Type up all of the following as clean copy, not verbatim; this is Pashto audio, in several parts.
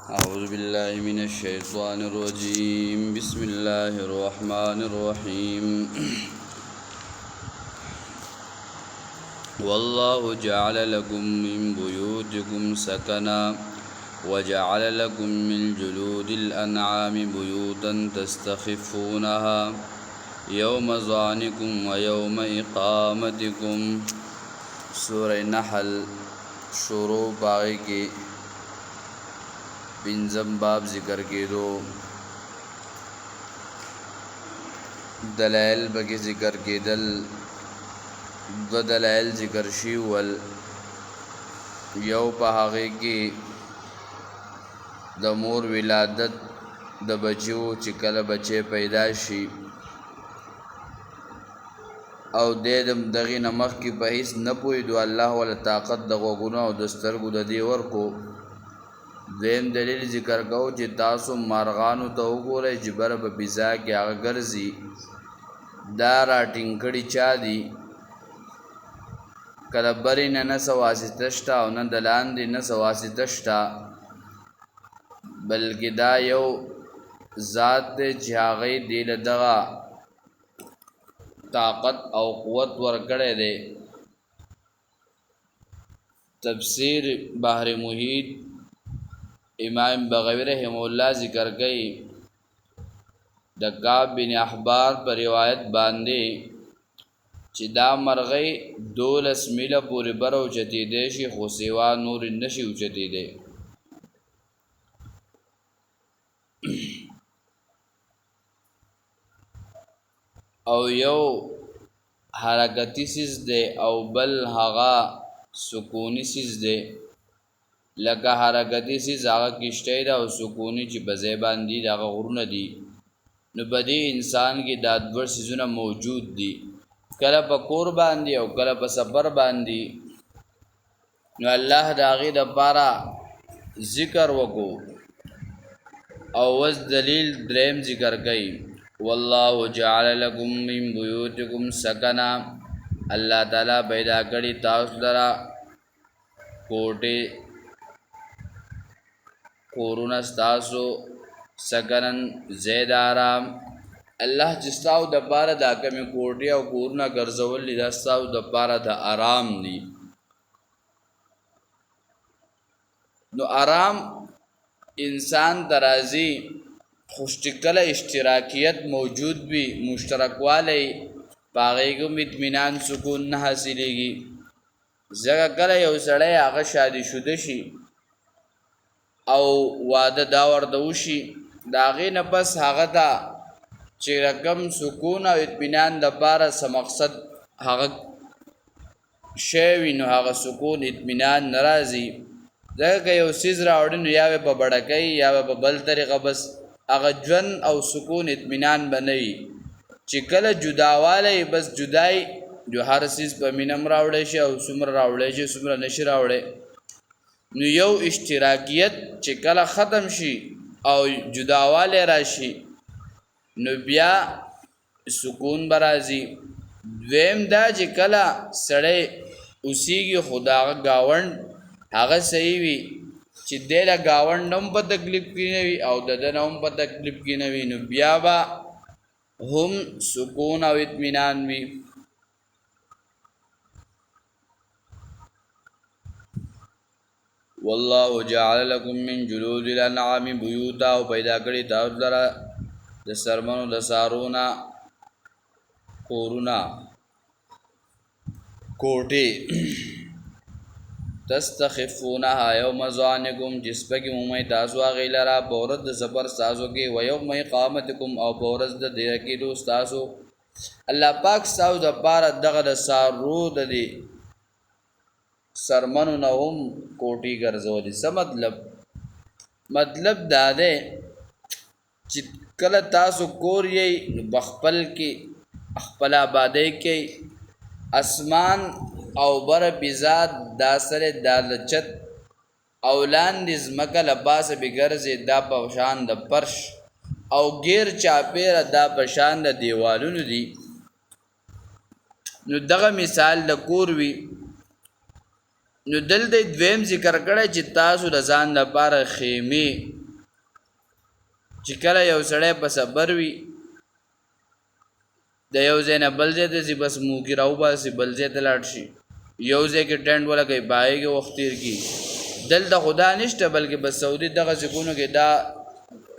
أعوذ بالله من الشيطان الرجيم. بسم الله الرحمن الرحيم. والله جعل لكم من بيوتكم سكنا وجعل لكم من جلود الأنعام بيوتا تستخفونها يوم ظعنكم ويوم إقامتكم. سورة نحل شروع باغی کی پنځم باب ذکر کېدو. دلائل بکی ذکر کېدل. دو دلائل ذکر شیول. یو په هغې کې د مور ولادت د بچیو چې کله بچی پیدا شي او دغې نه مخکې په هیڅ نه پوهېدو، الله وله طاقت د غوږونو او د سترګو د دې ورکو. دویم دلیل ذکر کوو چې تاسو مارغانو ته وګورئ چې بره په فضا کې هغه ګرځي. دا راټینګ کړي چا دي؟ کله برې نه څه واسطه شته او نه د لاندې نه څه واسطه شته، بلکې دا یو ذات دی چې هغې دې له دغه طاقت او قوت ورکړی دی. تفسیر بحر محیط امام بغوی رحمه الله ذکر کوي د کعب بن احبار پر روایت باندې چې دا مرغۍ 12 میله پورې بره اوچتېدی شي، خو سوا نور نشي اوچتېدی. او یو حرکتی سیز دی او بل هغه سکونی سیز دی. لکه حرکتی سیز هغه کشتی ده او سکونی چې په ځای باندې د هغه غرونه دي. نو په دې انسان کې دا دوه سیزونه موجود دي، کله په کور باندې او کله په سفر باندې. نو الله د هغې دپاره ذکر وکړو او اوس دلیل دریم ذکر کوي. والله جعل لكم من بيوتكم سکنا، الله تعالی پیدا کړي تاسو لره کوټې کورونه ستاسو، سکنن زید آرام. الله چې ستاسو دپاره دا کومې کوټې او کورونه ګرځولي دا ستاسو دپاره د آرام دي. نو آرام انسان ته راځي خو چې کله اشتراکیت موجود وي، مشترکوالی، په هغې کې هم اطمینان سکون نه حاصلېږي. ځکه کله یو سړی هغه شادي شده شي او واده دا ورته وشي، د هغې نه پس هغه ته چې رقم سکون او اطمینان دپاره څه مقصد هغه شی وي، نو هغه سکون اطمینان نه راځي. ځکه که یو څیز راوړي نو یا به په بړکۍ یا به په بل طریقه بس هغه ژوند او سکون اطمینان به نه وي. چې کله جداوالی بس جدای جو هر څیز په مینه م راوړی شي او څومره راوړی شي څومره نشي راوړی. نو یو اشتراکیت چې کله ختم شي او جداوالی راشي نو بیا سکون به راځي. دویم دا چې کله سړی اوسیږي خو د هغه ګاونډ هغه صحیح وي چې دی له ګاونډ هم په تکلیف کې نه وي او د ده نه هم په تکلیف کې نه وي، نو بیا به هم سکون او اطمینان وي. والله جعل لكم من جلود الانعام بیوتا، او پیدا کړي تاسو لره د څرمنو د څاروونه کورونه کوټې. تستخفونها یوم ظعنکم، چې سپکې مومئ تاسو هغې لره په ورځ د سفر ستاسو کې، و یوم اقامتکم، او په ورځ د دېره کېدو ستاسو. الله پاک ستاسو دپاره دغه د څارو د دې څرمنو نه هم کوټې ګرځولي. څه مطلب دا دی چې کله تاسو کور یئ نو بخپل کې خپل آبادۍ کې اسمان او بره فضا دا سره دا لچت او لاندې ځمکه له پاسه بې ګرځې دا په شان د فرش او غیر چاپېره دا په شان د دیوالونو دي. نو دغه مثال د کور وي نو دلته دویم ذکر کړی چې تاسو د ځان لپاره خیمې چې کله یو سړی په سفر وي د یو ځای نه بل ځای ته ځي بس موږي راوباسي بل ځای ته لاړ شي یو ځای کې ټینټ ولګوي په هغې کې وخت تېر کړي دلته خو دا نشته بلکې بس سعودي دغه ځایونو کې دا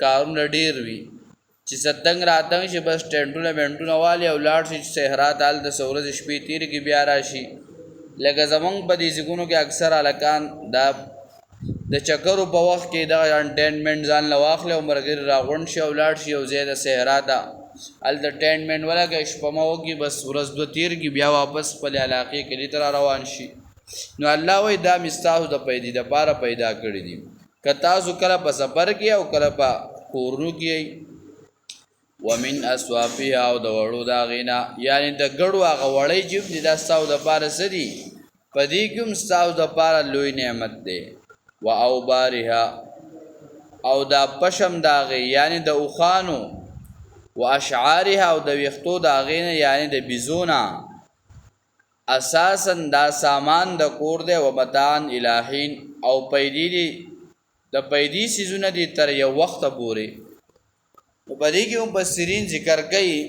کارونه ډېر وي چې ستنګ راتنګ شي بس ټینټونه وینټونه والي او لاړ شي چې صحرا ته هلته څه ورځې شپې تېرې کړي بیا راشي لکه زمونږ په دې ځایونو کې اکثر هلکان دا د چکرو په وخت کې دغه انټینمنټ ځان له واخلي او ملګري راغونډ شي او لاړ شي یو ځای د صحرا ته هلته ټینټمنټ ولګوي شپمه وکړي بس ورځ دوه تېر کړي بیا واپس خپلې علاقې کلي ته را روان شي نو الله وایي دا مې ستاسو د پیدې دپاره پیدا کړي دي که تاسو کله په سفر کې او کله په کورونو کې ومن اصوافها او د وړو د هغې نه یعنې د ګړو هغه وړی چې دي دا ستاسو دپاره څه دي په دې کې هم ستاسو دپاره لوی نعمت دی و اوبارها او دا پشم د هغې یعنې د اوښانو و اشعارها او د ویښتو د هغې نه یعنې د بیزو نه اساسا دا سامان د کور دی و متان الهین او پیدې دي د پیدې څیزونه دي تر یو وخته پورې نو په دې کې مفسرین ذکر کوي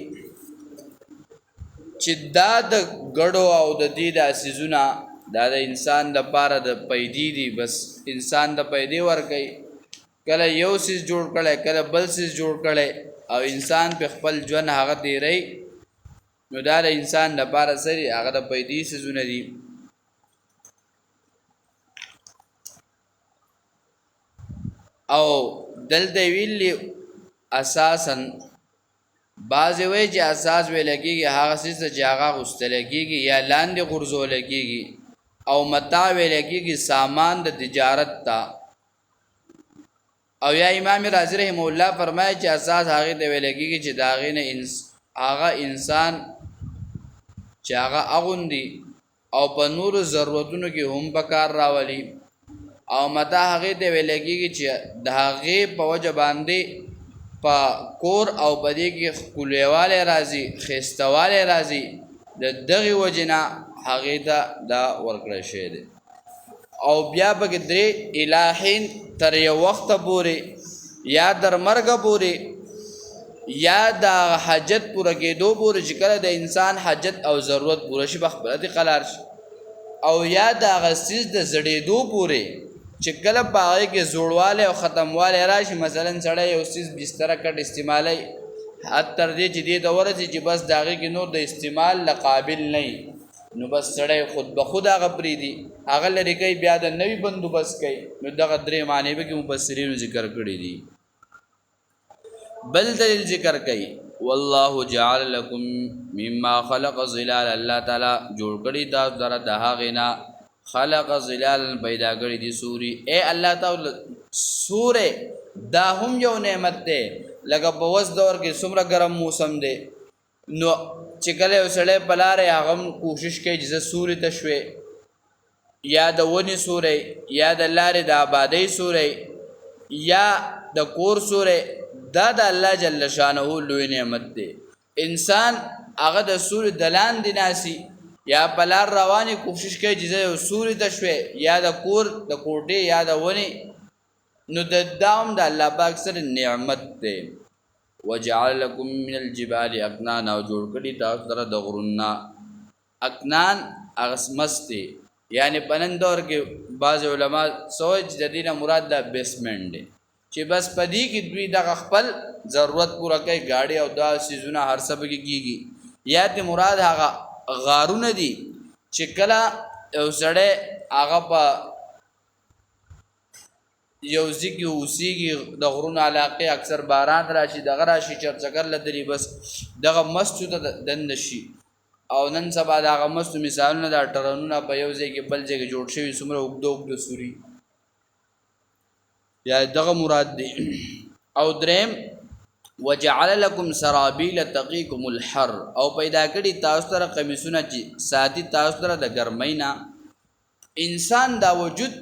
چې دا د ګډو او د دې دا څیزونه دا د انسان لپاره د پیدې دي بس انسان د پیدې ورکوي کله یو څیز جوړ کړی کله بل څیز جوړ کړی او انسان په خپل ژوند هغه تیری نو دا د انسان لپاره څه دي هغه د پیدې څیزونه دي او دلته ویلي اساسا بعضې وایي چې اساس ویلی کېږي هغه څیز ته چې هغه اغوستلی کېږي یا لاندې غورځولی کېږي او متاع ویلی کېږي سامان د تجارت ته او یا امام رازي رحمه الله فرمایي چې اساس هغې ته ویلی کېږي چې د هغې نه هغه انسان چې هغه اغوندي او په نورو ضرورتونو کې هم په کار راولي او متاع هغې ته ویلی کېږي چې د هغې په وجه باندې په کور او په دې کې ښکلیوالی راځي ښایستهوالی راځي د دغې وجې نه هغې ته دا ورکړی شوی دی او بیا پکې درې الهین تر یو وخته پورې یا در مرګه پورې یا د حاجت پوره کېدو پورې چې کله د انسان حاجت او ضرورت پوره شي په خپله دې قلار شي او یا د هغه څیز د زړېدو پورې چې کله په هغې کې زوړوالی او ختموالی راشي مثلا سړی یو څیز بستره کټ استعمالی حد تر دې چې دې ته ورسي چې بس د هغې کې نور د استعمال له قابل نه نو بس سړی خود به خود هغه پرېږدي هغه لرې کوي بیا د نوي بندوبست کوي نو دغه درې معنی به کې مفسرینو ذکر کړي دي بل دلیل ذکر کوي والله جعل لكم مما خلق ظلال الله تعالی جوړ کړي تاسو لره د هغې نه خلق ظلال پیدا کړي دي سوري اے الله تعالی سورې دا هم یو نعمت دی لکه په اوس دور کې څومره ګرم موسم دی نو چې کله یو سړی په لاره هغه هم کوشش کوي چې زه سوري ته شوې یا د ونې سوری یا د لارې د آبادۍ سوری یا د کور سوری دا د الله جل شانه لوی نعمت دی انسان هغه د سوري د لاندې ناسي یا په لار روانې کوشش کوي چې زه یو سوري ته شوې یا د کور د کوټې یا د ونې نو د دام د الله پاک سره نعمت دی وجعل لكم من الجبال اکنان او جوړ کړي تاسو سره د غرونه اکنان هغه مستی یعنی په نن دور کې بعض علما سوچ د دې نه مراد د بیسمنټ دی چې بس په دې کې دوی دغه خپل ضرورت پوره کوي ګاډي او دا سیزونه هر څه پکې کېږي یا د مراد هغه غارونه دي چې کله یو سړی هغه په یو ځای کې اوسېږي د غرونو علاقې اکثر باران راشي دغه راشي چرچکر لدري بس دغه مستو ته دنده شي او نن سبا د هغه مستو مثالونه دا ټرنونه په یو ځای کې بل ځای کې جوړ شوي څومره اوږده اوږده سوري یا دغه مراد دی او دریم وجعل لكم سرابیل تقیکم الحر او پیدا کړي تاسو سره قمیصونه چې ساتي تاسو سره د ګرمۍ نه انسان دا وجود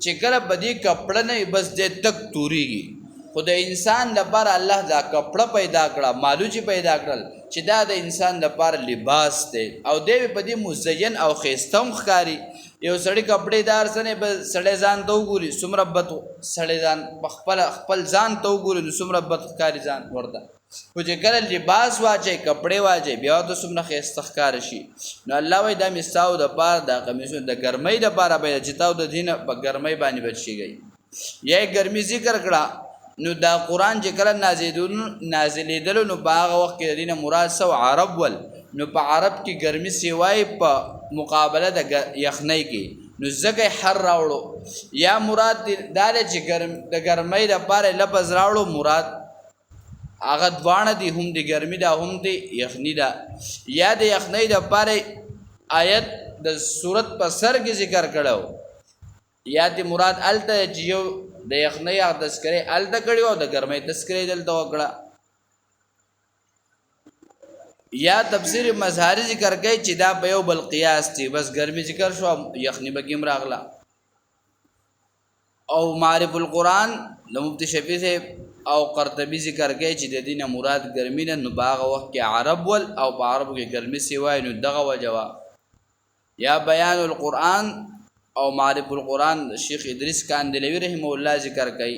چې کله په دې کپړه نه بس دې تک توریږي خو د انسان لپاره الله دا کپړه پیدا کړه مالوچي پیدا کړل چې دا د انسان لپاره لباس دی او دی په دې مزین او ښایسته هم ښکاري یو سړی کپڑے دار سره به سړی ځان ته وګوري څومره بد سړی ځان خپل ځان ته وګوري نو څومره بد ښکاري ځان ورته خو چې کله لباس واچي کپڑے واچي بیا ته څومره ښایسته ښکاره شي نو الله وایي دا مې ستاسو دپاره دا قمیصونه د ګرمۍ دپاره به چې تاسو د دې نه په ګرمۍ باندې بچ کېږئ یا یې ګرمي ذکر کړه نو دا قرآن چې کله نازلېدلو نو په هغه وخت کې د دې نه مراد څه عرب ول نو په عرب کې ګرمي سوای په مقابله د یخنۍ کې نو ځکه حر راوړو یا مراد دا دی چې د ګرمۍ دپاره لفظ راوړو مراد هغه دواړه دي هم د ګرمي ده هم د یخني ده یا د یخنۍ دپاره آیت د صورت په سر کې ذکر کړو یا د مراد هلته چې یو د یخنۍ هغه تذکرې هلته کړي او د ګرمۍ تذکرې دلته وکړه یا تفسیر مظهری ذکر کوي چې دا په یو بل قیاس دی بس ګرمي ذکر شو یخني به کې راغله او معرف القرآن د مفتی شفیع صاحب او قرطبي ذکر کوي چې د دې نه مراد ګرمي نه نو په هغه وخت کې عرب ول او په عربو کې ګرمي سوای نو دغه وجه وه یا بیان القرآن او معرف القرآن شیخ ادریس کاندلوی رحمه الله ذکر کوي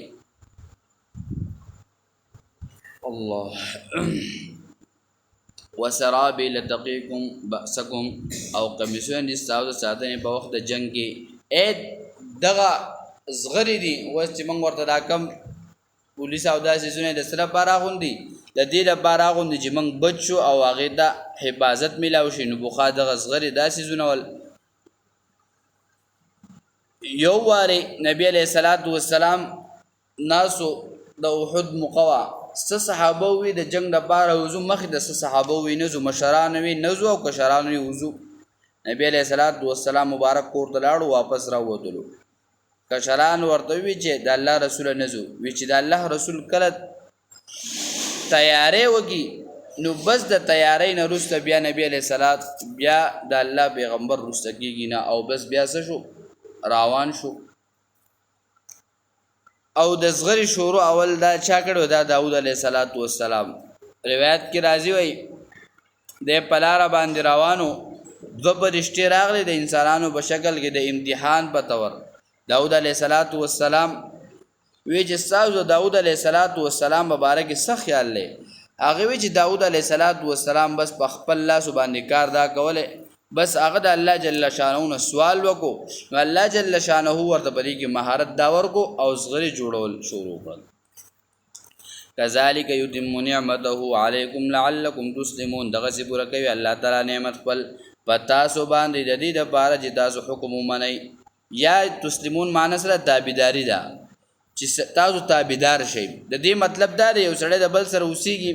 الله وسرابیل تقیکم بأسکم او قمیصونه دي ستاسو د ساتنې په وخت د جنګ کې دغه زغرې دي اوس چې موږ ورته دا کم پولیس او داسې څیزونه د څه لپاره اغوندي د دې لپاره اغوندي چې موږ بچ شو او هغې ته حفاظت میلاو شي نو بخا دغه زغرې دا څیزونه ول یو وارې نبی علیه الصلاة والسلام ناسو د احد موقعه څه صحابه وي د جنگ دپاره وضو مخکې د څه صحابه وي نه ځو مشران وي نه ځو او کشران وي وضو نبی علیه الصلاة والسلام مبارک کور ته لاړو واپس راووتلو کشران ورته وي چې د الله رسوله نه ځو وي چې د الله رسول کله تیاری وکړي نو بس د تیاری نه وروسته بیا نبی علیه الصلاة بیا د الله پیغمبر وروسته کېږي نه او بس بیا څه شو روان شو او د زغری شروع اول دا چا کړو دا داود علیه السلام روایت کې راځي وای د پلار باندې روانو دو پرشتي راغلي د انسانانو په شکل کې د امتحان په تور داود علیه السلام وی چې تاسو داود علیه السلام مبارک څه خیال لې هغه وی چې داود علیه السلام بس په خپل لاس باندې کار دا کوله بس هغه د الله جل شانه سوال وکړو نو الله جل شانه ورته پرې کې مهارت دا ورکو او صغری جوړول شروع کړ کذالک یتم نعمته علیکم لعلکم تسلمون دغه سی پوره کوي الله تعالی نعمت خپل پتا سو باندې د دې لپاره چې تاسو حکم ومنئ یا تسلمون معنی سره تابعداري ده چې تاسو تابعدار شئ د دې مطلب دا دی یو سړی د بل سره اوسېږي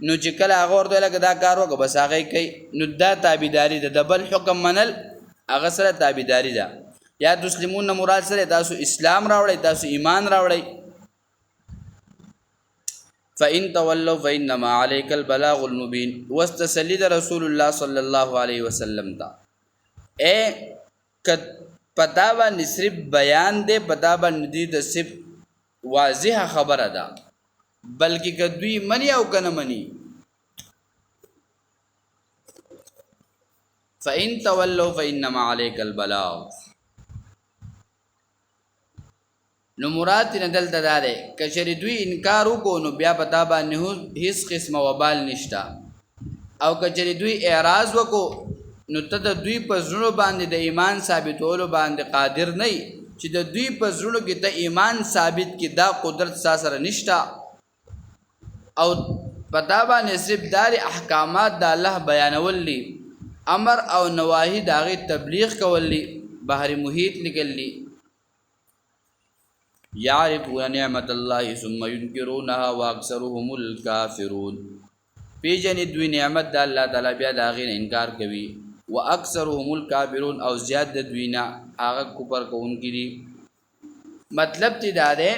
نو چې کله هغه ورته لکه دا کار وکړه بس هغه کوي نو دا تابعداري ده د بل حکم منل هغه سره تابعداري ده یا تسلمون نه مراد سره تاسو اسلام راوړئ تاسو ایمان راوړئ فإن تولوا فإنما عليك البلاغ المبين واستسلد رسول الله صلى الله عليه وسلم تا پتا باندې صرف بیان دے پتا باندې د صرف واضح خبره ده بلکې کدوی منی او کنه منی فإن تولوا فإنما عليك البلاغ نو مراد نه دلته داره کچری دوی انکار وکړو نو بیا پتا باندې هیڅ قسمه وبال نشتا او کچری دوی اعراض وکړو نو ته د دوی په زړه باندې د ایمان ثابتولو باندې قادر نه چې د دوی په زړه کې ته ایمان ثابت کې دا قدرت سره نشتا او پتا باندې صرف دار احکامات د الله بیانول لی امر او نواهی داغه تبلیغ کول لی بحر محیط لګل لی یعرفون نعمت الله ثم ينكرونها واکثرهم الكافرون پیجن دوی نعمت د الله تعالی بیا داغه انکار کوي واکثرهم الكافرون او زیاد د دوی نه هغه کوپر کوونکی دي مطلب دې دا ده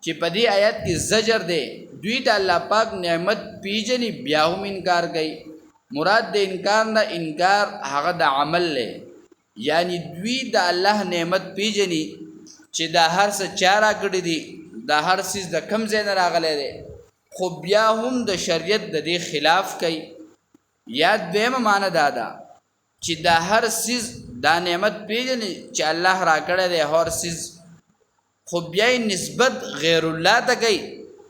چې په دې آیت کې زجر ده دوی د الله پاک نعمت پیجنې بیا هم انکار کوي مراد د انکار نه انکار هغه د عمل له یعنی دوی د الله نعمت پیجنې چې دا هر څه چاره کړی دي دا هر څه د کم ځای نه راغلی دی خو بیا هم د شریعت د دې خلاف کوي یا دویمه معنی دا ده چې دا هر څه دا نعمت پیژنې چې الله راکړی دی هر څیز، خو بیا یې نسبت غیر الله ته کوي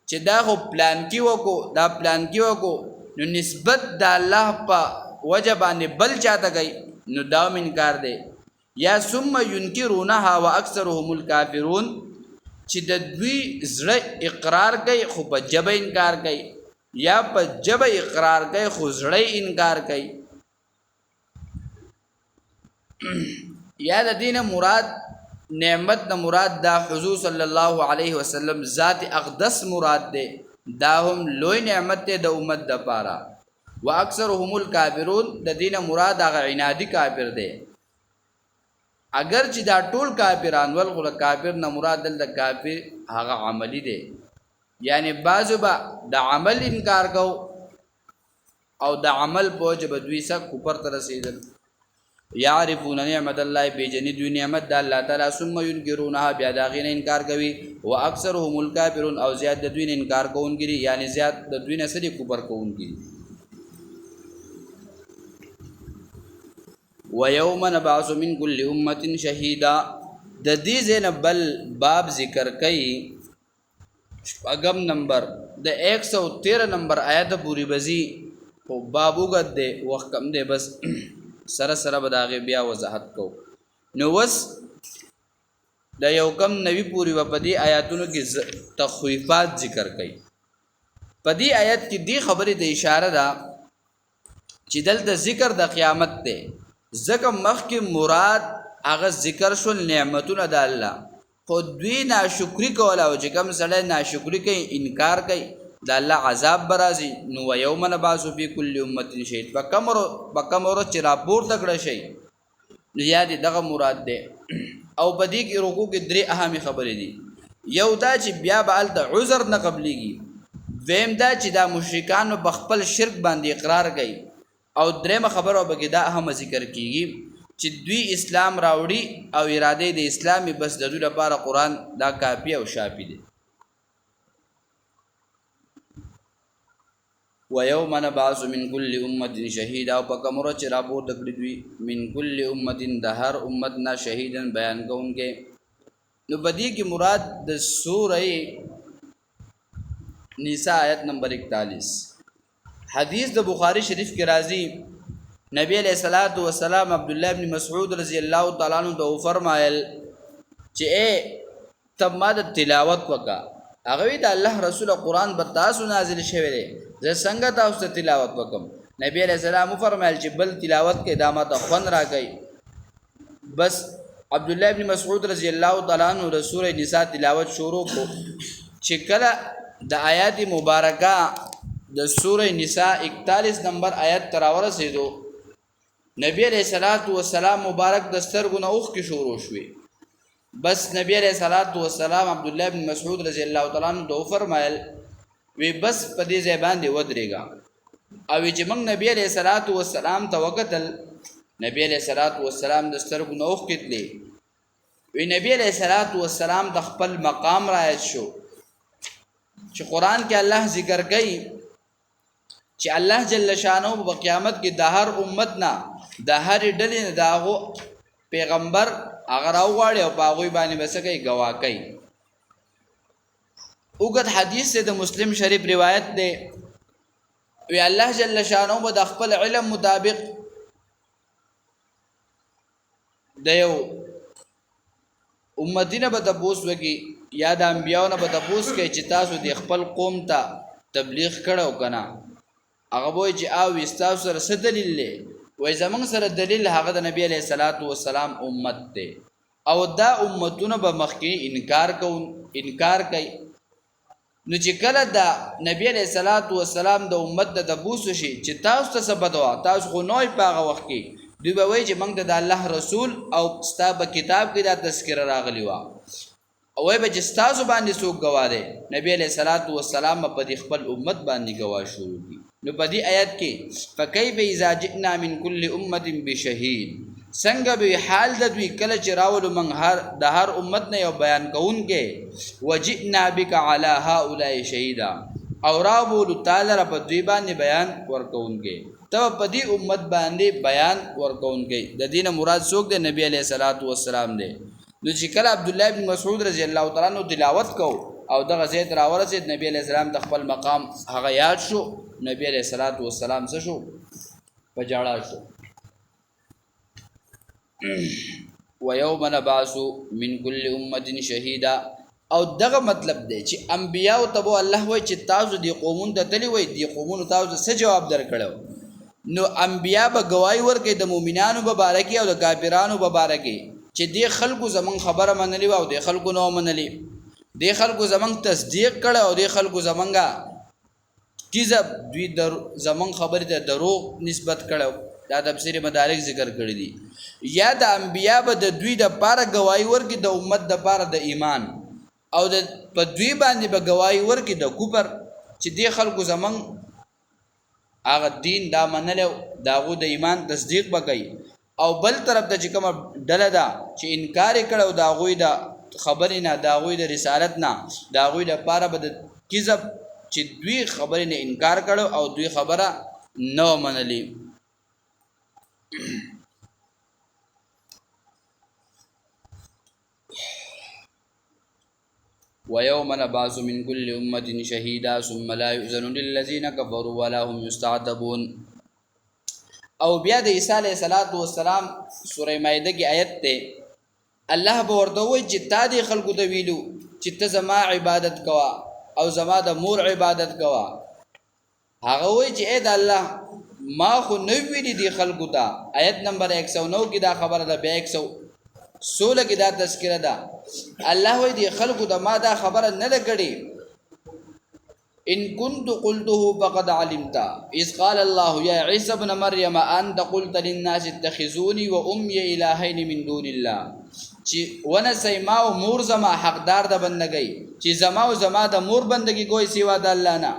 چې دا خو پلانکي وکړو دا پلانکي وکړو، نو نسبت د الله په وجه باندې بل چاته کوي، نو دا هم انکار دی. یا ثم ينکرونها واکثرهم الکافرون، چې د دوی زړه اقرار کوي خو په ژبه انکار کوي، یا په ژبه اقرار کوي خو زړه انکار کوي. یا د دین مراد نعمت د مراد دا حضور صلی الله علیه وسلم ذات اقدس مراد دی، دا هم لوی نعمت دی د امت د پاره. واکثرهم الکافرون د دین مراد هغه عنادي کافر دی، اگر چې دا ټول کافران ول خو کافر نه مراد دلته کافر هغه عملی دی، یعنی بعضو با د عمل انکار کو او د عمل په وجه به دوی سره کفر ته رسیدل. یعرفون نعمت الله بیجنی دوی نعمت د الله تعالی ثم ينکرونها، بیا د هغې نه انکار کوي. واکثرهم الکافرون، او زیات د دوی نه انکار کوونکي دي، یعنی زیات د دوی نه څه دي کفر کوونکي دي. وَيَوْمَ نَبْعَثُ مِنْ كُلِّ أُمَّةٍ شَهِيدًا، د دې ځای نه بل باب ذکر کوي، شپږم نمبر د 113 نمبر آیت پوری بزي، خو باب وګد دی وخت کم دی، بس سره سره به د هغې بیا وضاحت کو. نو وس د یو کم نوي پوری به په دې آیاتونو کې تخویفات ذکر کوي. په دې آیت کې دې خبرې د اشاره ده چې دلته ذکر د قیامت دی، ځکه مخکې مراد هغه ذکر شول نعمتونه د الله، خو دوی ناشکري کوله، او چې کوم سړی ناشکري کوي انکار کوي د الله عذاب به راځي. نو ویوم نبعث فی کل امة شهید، په کوم ورځ چې راپورته کړی شي، نو یا دې دغه مراد دی. او په دې کې رکوع کې درې اهمې خبرې دي. یو دا چې بیا به هلته عذر نه قبلیږي، دویم دا چې دا مشرکانو په خپل شرک باندې اقرار کوي، او درېمه خبره به کې دا اهمه ذکر کیږي چې دوی اسلام راوړي او اراده د اسلامي، بس د دوی لپاره قرآن دا کافي او شافي دی. وَيَوْمَ نَبْعَثُ مِنْ كُلِّ أُمَّةٍ شَهِيدًا، او په کوم ورځ چې راپورته کړي دوی من کل امت د هر امت نه شهیدن بیان کوونکی. نو په دې کې مراد د سوره نساء آیت نمبر 41 حدیث د بخاری شریف کې راځي، نبی علیہ الصلوۃ والسلام عبد الله ابن مسعود رضی الله تعالی عنہ ته فرمایل چې اے تب ما د تلاوت وکا، هغه د الله رسول قرآن به تاسو نازل شوی دی، زه څنګه تاسو ته تلاوت وکم؟ نبی علیہ السلام فرمایل چې بل تلاوت کې دا ماته خوند راکړي. بس عبد الله ابن مسعود رضی الله تعالی عنہ د سورۃ نساء تلاوت شروع کو، چې کله د آیات مبارکه د سورۃ نساء 41 نمبر آیت تر ورسېدو، نبی علیہ الصلوۃ والسلام مبارک د سترګو نه اوښکې شروع شوې. بس نبی علیہ الصلوۃ والسلام عبد الله بن مسعود رضی الله تعالی عنہ ته فرمایل وی بس په دې ځای باندې ودرېږه، او چې موږ نبی علیہ الصلوۃ والسلام ته وکتل، نبی علیہ الصلوۃ والسلام د سترګو نه اوښکې تلې. وی نبی علیہ الصلوۃ والسلام د خپل مقام رعایت شو چې قرآن کې الله ذکر کوي چې الله جل شانه په قیامت کې د هر امت نه د هر ډلې نه د هغو پیغمبر هغه راوغواړي او په هغوی باندې به څه کوي؟ ګواه کوي. اوږد حدیث دی، د مسلم شریف روایت دی، وی الله جل شانه به د خپل علم مطابق د یو امتینه به تپوس وکړي یا د انبیاونه به تپوس کوي چې تاسو د خپل قوم ته تبلیغ کړی او که نه؟ هغه به وایي چې اوی ستاسو سره څه دلیل دی؟ وایي زموږ سره دلیل هغه د نبی علیہ الصلوۃ والسلام امت دی، او دا امتونه به مخکې انکار کوي. نو چې کله د نبی علیہ الصلوۃ والسلام د امت د تپوس شي چې تاسو ته څه بد وه، تاسو خو نوی په هغه وخت کې، دوی به وایي چې موږ ته د الله رسول او ستا په کتاب کې دا تذکره راغلی وه، او وایي به چې ستاسو باندې څوک ګواه دی؟ نبی علیہ الصلوۃ والسلام په دې خپل امت باندې ګواه شروع کړي. نو په دې آیت کې فکیف اذا جئنا من کل امة بشهید، څنګه به حال د دوی کله چې راولو موږ د هر امت نه یو بیان کوونکی، وجئنا بک علی هؤلاء شهیدا، او راولو تعالی را په دوی باندې بیان ورکوونکې ته په دې امت باندې بیان ورکوونکې د دین مراد څوک دی نبی علیہ الصلوۃ والسلام دی نو چې کله عبد الله بن مسعود رضی الله تعالی عنہ تلاوت کو او دغه زید راورسید نبی علیہ السلام د خپل مقام هغه یاد شو نبی علیہ الصلوۃ والسلام څه شو پجاړه شو ويوم نبعث من كل امه شهيدا او دغه مطلب دی چې انبیاء او تبو الله وای چې تاسو دی قومون ته تلی وای دی قومون تاسو څه جواب درکړو نو انبیاء به گواہی ورکړي د مؤمنانو مبارکي او د کافرانو مبارکي چې دی خلکو زمون خبره منلی او دی خلکو نو منلی دی خلکو زمون تصدیق کړه او دی خلکو زمونږه کیزه دوی در زمون خبره ته دروغ نسبت کړه دا تفسیر مدارک ذکر کړی دي یا د انبیاء به د دوی د پاره گواہی ورکړي د امت د پاره د ایمان او د په دوی باندې به گواہی ورکړي د کفر چې دی خلکو زمون هغه دین دا منلو داغو د ایمان تصدیق وکړي او بل طرف ته چې کوم ډله ده چې انکار کړو داغوی د خبرې نه داغوی د رسالت نه داغوی د پاره به د کذب چې دوی خبرې نه انکار کړو او دوی خبره نه منلي ويوم نبعث من كل أمة شهيدا ثم لا يؤذن للذين كفروا ولا هم يستعتبون او بیا د عیسی علیه السلام سوره مائده کې آیت ته الله به ورته وایي چې تا دې خلکو ته ویلو چې ته زما عبادت کوا او زما د مور عبادت کوا هغه وایي چې اے د الله ما خو نو ویلي دي خلکو ته آیت نمبر 109 کې دا خبره ده بیا 116 کې دا تذکرہ ده الله وایي دي خلکو ته ما دا خبره نه ده کړې ان كنت قلته فقد علمت اذ قال الله يا عيسى ابن مريم انت قلت للناس اتخذوني وامي الهين من دون الله چې ونه سیما او مور زما حقدار د بندګۍ چې زما او زما د مور بندګۍ کوئی سوا د الله نه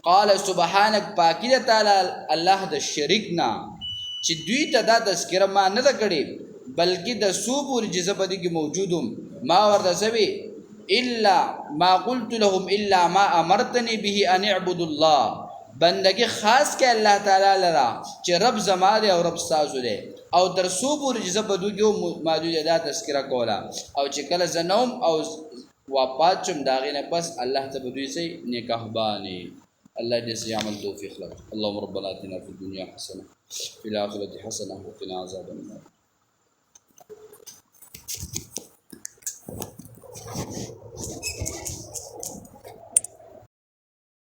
قال سبحانك پاکی تعالی الله د شریک نه چې دوی ته دا تذکرہ ما نه کړي بلکې د سوبور جزبدي کې موجودم ما ورته سوي الا ما قلت لهم الا ما امرتني به ان اعبدوا الله بندگی خاص کې الله تعالی لرا چې رب زما دی او رب تاسو دی او در سو پور جزبدو کې موجوده دا تذکرہ کولا او چې کله زنوم او وفات چم داغه نه پس الله ته بدوي سي نکاحباني الله دې سي عمل توفیق لك اللهم ربنا اتنا في الدنيا حسنه وفي الاخره حسنه وقنا عذاب النار